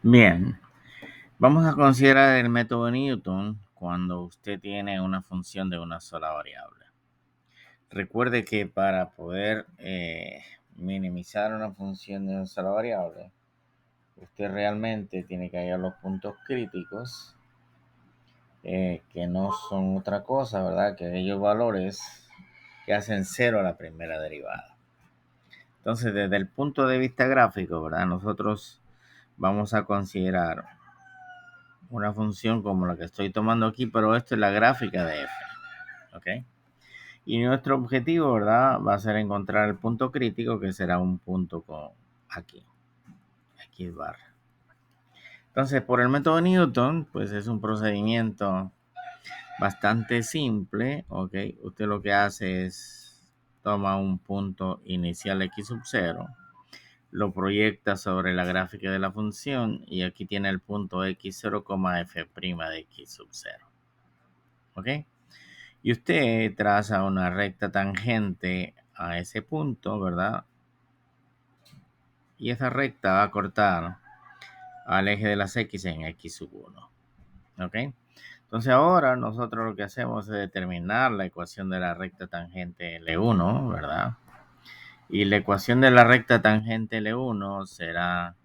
Bien, vamos a considerar el método de Newton cuando usted tiene una función de una sola variable. Recuerde que para poder minimizar una función de una sola variable, usted realmente tiene que hallar los puntos críticos, que no son otra cosa, ¿verdad? Que aquellos valores que hacen cero a la primera derivada. Entonces, desde el punto de vista gráfico, ¿verdad? Nosotros vamos a considerar una función como la que estoy tomando aquí, pero esto es la gráfica de f, ¿ok? Y nuestro objetivo, ¿verdad? Va a ser encontrar el punto crítico, que será un punto con aquí, x barra. Entonces, por el método de Newton, pues es un procedimiento bastante simple, ¿ok? Usted lo que hace es toma un punto inicial x sub 0, lo proyecta sobre la gráfica de la función y aquí tiene el punto x0, f' de x sub 0, ¿ok? Y usted traza una recta tangente a ese punto, ¿verdad? Y esa recta va a cortar al eje de las x en x sub 1, ¿ok? Entonces ahora nosotros lo que hacemos es determinar la ecuación de la recta tangente L1, ¿verdad? Y la ecuación de la recta tangente L1 será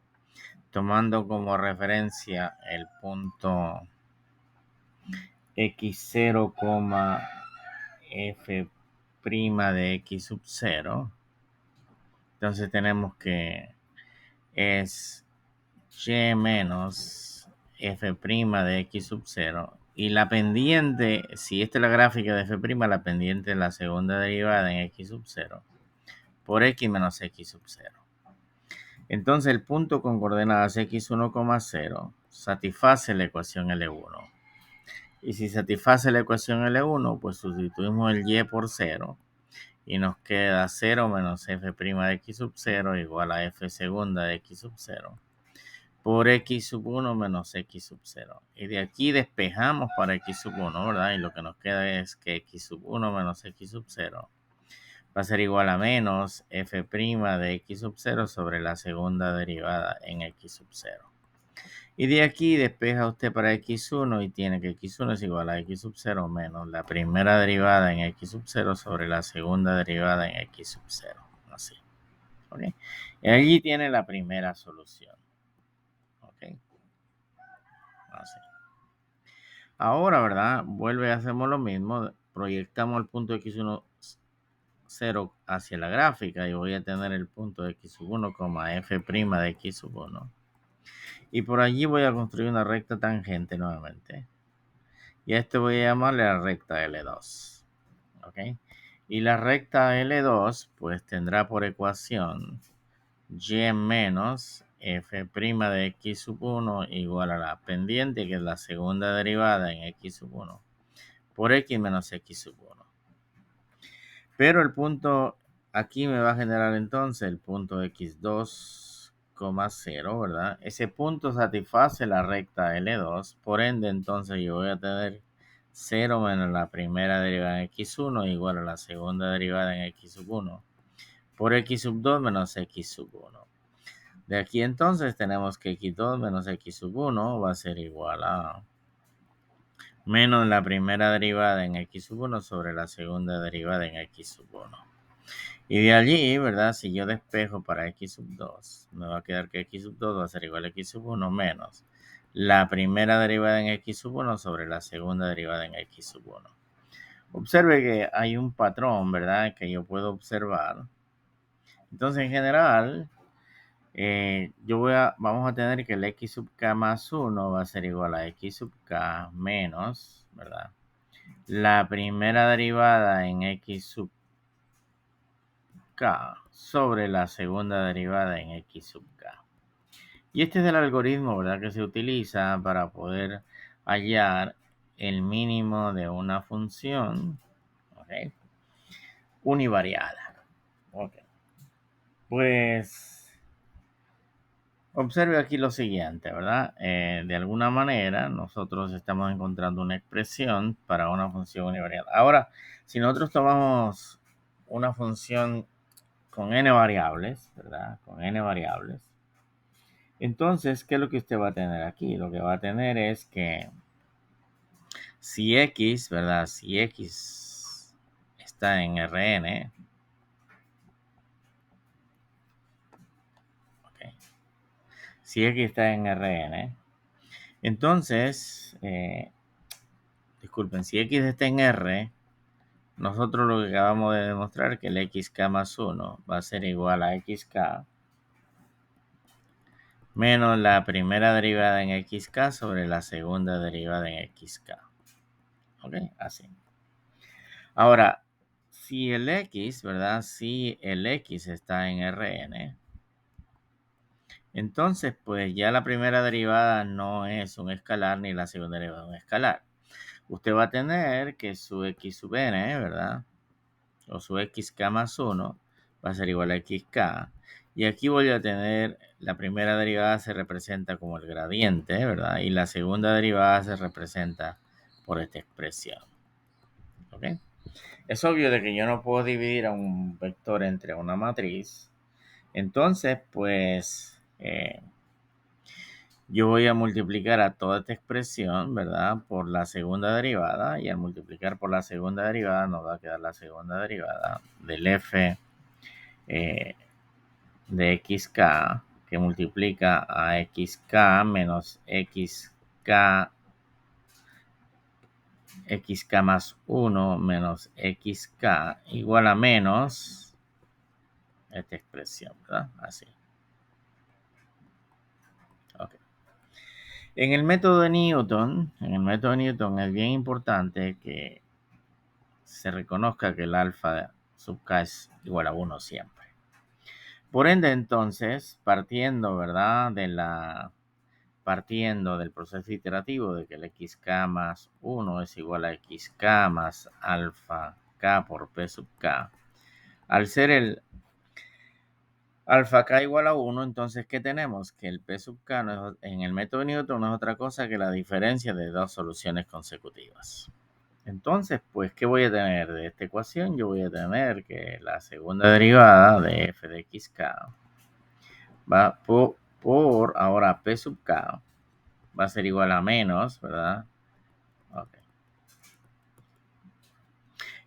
tomando como referencia el punto x0, f' de x sub 0. Entonces tenemos que es y menos f' de x sub 0. Y la pendiente, si esta es la gráfica de f', la pendiente es la segunda derivada en x sub 0 por x menos x sub 0. Entonces el punto con coordenadas x1, 0 satisface la ecuación L1. Y si satisface la ecuación L1, pues sustituimos el y por 0 y nos queda 0 menos f' de x sub 0 igual a f segunda de x sub 0 por x sub 1 menos x sub 0. Y de aquí despejamos para x sub 1, ¿verdad? Y lo que nos queda es que x sub 1 menos x sub 0 va a ser igual a menos f' de x sub 0 sobre la segunda derivada en x sub 0. Y de aquí despeja usted para x1 y tiene que x1 es igual a x sub 0 menos la primera derivada en x sub 0 sobre la segunda derivada en x sub 0. Así. ¿Ok? Y allí tiene la primera solución. ¿Ok? Así. Ahora, ¿verdad? Vuelve, hacemos lo mismo. Proyectamos el punto x1, 0 hacia la gráfica y voy a tener el punto x sub 1, f' de x sub 1. Y por allí voy a construir una recta tangente nuevamente. Y a esto voy a llamarle la recta L2. ¿Ok? Y la recta L2 pues tendrá por ecuación y menos f' de x sub 1 igual a la pendiente, que es la segunda derivada en x sub 1, por x menos x sub 1. Pero el punto aquí me va a generar entonces el punto x2, 0, ¿verdad? Ese punto satisface la recta L2, por ende entonces yo voy a tener 0 menos la primera derivada en x1 igual a la segunda derivada en x sub 1 por x sub 2 menos x sub 1. De aquí entonces tenemos que x2 menos x sub 1 va a ser igual a menos la primera derivada en x sub 1 sobre la segunda derivada en x sub 1. Y de allí, ¿verdad? Si yo despejo para x sub 2, me va a quedar que x sub 2 va a ser igual a x sub 1 menos la primera derivada en x sub 1 sobre la segunda derivada en x sub 1. Observe que hay un patrón, ¿verdad? Que yo puedo observar. Entonces, en general, vamos a tener que el x sub k más 1 va a ser igual a x sub k menos, ¿verdad? La primera derivada en x sub k sobre la segunda derivada en x sub k. Y este es el algoritmo, ¿verdad?, que se utiliza para poder hallar el mínimo de una función, ¿ok?, univariada. Ok. Pues observe aquí lo siguiente, ¿verdad? De alguna manera nosotros estamos encontrando una expresión para una función univariada. Ahora, si nosotros tomamos una función con n variables, ¿verdad? Con n variables. Entonces, ¿qué es lo que usted va a tener aquí? Lo que va a tener es que si X, ¿verdad? Si X está en Rn, ok. Si X está en Rn, entonces, disculpen, si X está en R, nosotros lo que acabamos de demostrar es que el xk más 1 va a ser igual a xk menos la primera derivada en xk sobre la segunda derivada en xk. ¿Ok? Así. Ahora, si el x, ¿verdad? Si el x está en Rn, entonces pues ya la primera derivada no es un escalar ni la segunda derivada un escalar. Usted va a tener que su x sub n, ¿verdad? O su xk más 1 va a ser igual a xk. Y aquí voy a tener la primera derivada se representa como el gradiente, ¿verdad? Y la segunda derivada se representa por esta expresión. ¿Ok? Es obvio de que yo no puedo dividir a un vector entre una matriz. Entonces, pues, yo voy a multiplicar a toda esta expresión, ¿verdad? Por la segunda derivada. Y al multiplicar por la segunda derivada nos va a quedar la segunda derivada del f de xk que multiplica a xk menos xk más 1 menos xk igual a menos esta expresión, ¿verdad? Así. Ok. En el método de Newton es bien importante que se reconozca que el alfa sub k es igual a 1 siempre. Por ende, entonces, ¿verdad? Partiendo del proceso iterativo de que el xk más 1 es igual a xk más alfa k por p sub k. Al ser el alfa k igual a 1, entonces, ¿qué tenemos? Que el p sub k en el método de Newton no es otra cosa que la diferencia de dos soluciones consecutivas. Entonces, pues, ¿qué voy a tener de esta ecuación? Yo voy a tener que la segunda derivada de f de xk va por ahora p sub k va a ser igual a menos, ¿verdad? Ok.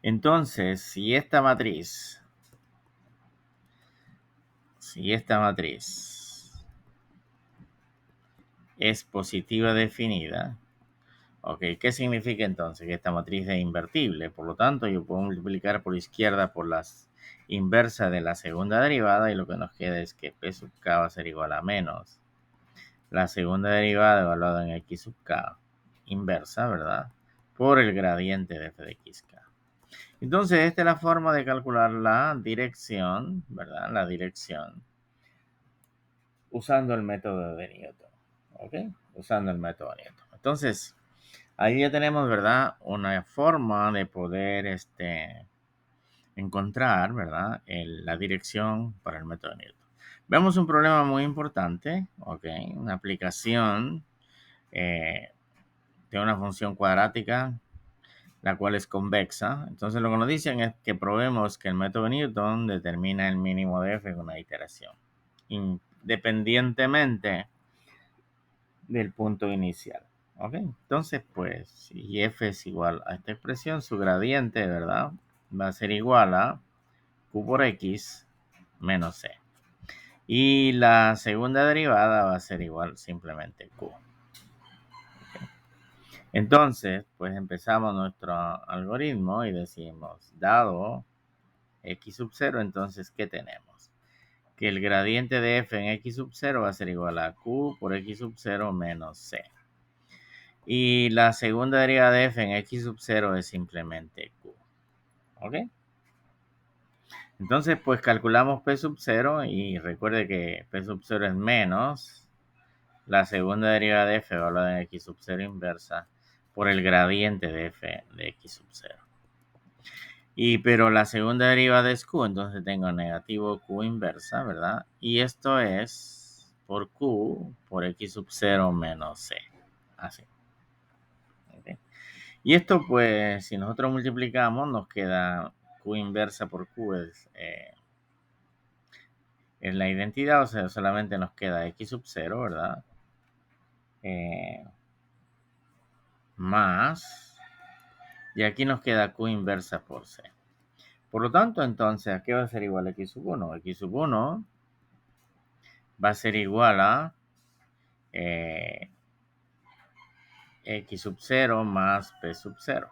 Entonces, si esta matriz es positiva definida, ok, ¿qué significa entonces? Que esta matriz es invertible, por lo tanto yo puedo multiplicar por izquierda por las inversa de la segunda derivada y lo que nos queda es que p sub k va a ser igual a menos la segunda derivada evaluada en x sub k inversa, ¿verdad? Por el gradiente de f de xk. Entonces, esta es la forma de calcular la dirección, ¿verdad? La dirección usando el método de Newton, ¿ok? Usando el método de Newton. Entonces, ahí ya tenemos, ¿verdad? Una forma de poder encontrar, ¿verdad? La dirección para el método de Newton. Vemos un problema muy importante, ¿ok? Una aplicación de una función cuadrática la cual es convexa. Entonces lo que nos dicen es que probemos que el método de Newton determina el mínimo de f en una iteración, independientemente del punto inicial. ¿Ok? Entonces, pues, si f es igual a esta expresión, su gradiente, ¿verdad? Va a ser igual a q por x menos c. Y la segunda derivada va a ser igual simplemente q. Entonces, pues empezamos nuestro algoritmo y decimos, dado x sub 0, entonces, ¿qué tenemos? Que el gradiente de f en x sub 0 va a ser igual a q por x sub 0 menos c. Y la segunda derivada de f en x sub 0 es simplemente q. ¿Ok? Entonces, pues calculamos p sub 0 y recuerde que p sub 0 es menos la segunda derivada de f evaluada en x sub 0 inversa por el gradiente de f de x sub 0. Pero la segunda derivada es q, entonces tengo negativo q inversa, ¿verdad? Y esto es por q por x sub 0 menos c. Así. ¿Okay? Y esto, pues, si nosotros multiplicamos, nos queda q inversa por q es es la identidad, o sea, solamente nos queda x sub 0, ¿verdad? Más, y aquí nos queda q inversa por c. Por lo tanto, entonces, ¿a qué va a ser igual a x sub 1? X sub 1 va a ser igual a x sub 0 más p sub 0.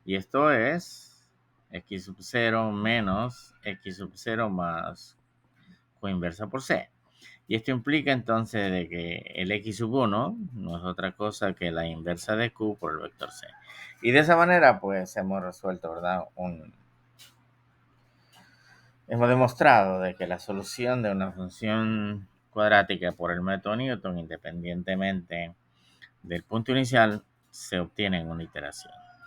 Y esto es x sub 0 menos x sub 0 más q inversa por c. Y esto implica entonces de que el x sub 1 no es otra cosa que la inversa de q por el vector c. Y de esa manera, pues, hemos resuelto, ¿verdad? Hemos demostrado de que la solución de una función cuadrática por el método Newton, independientemente del punto inicial, se obtiene en una iteración.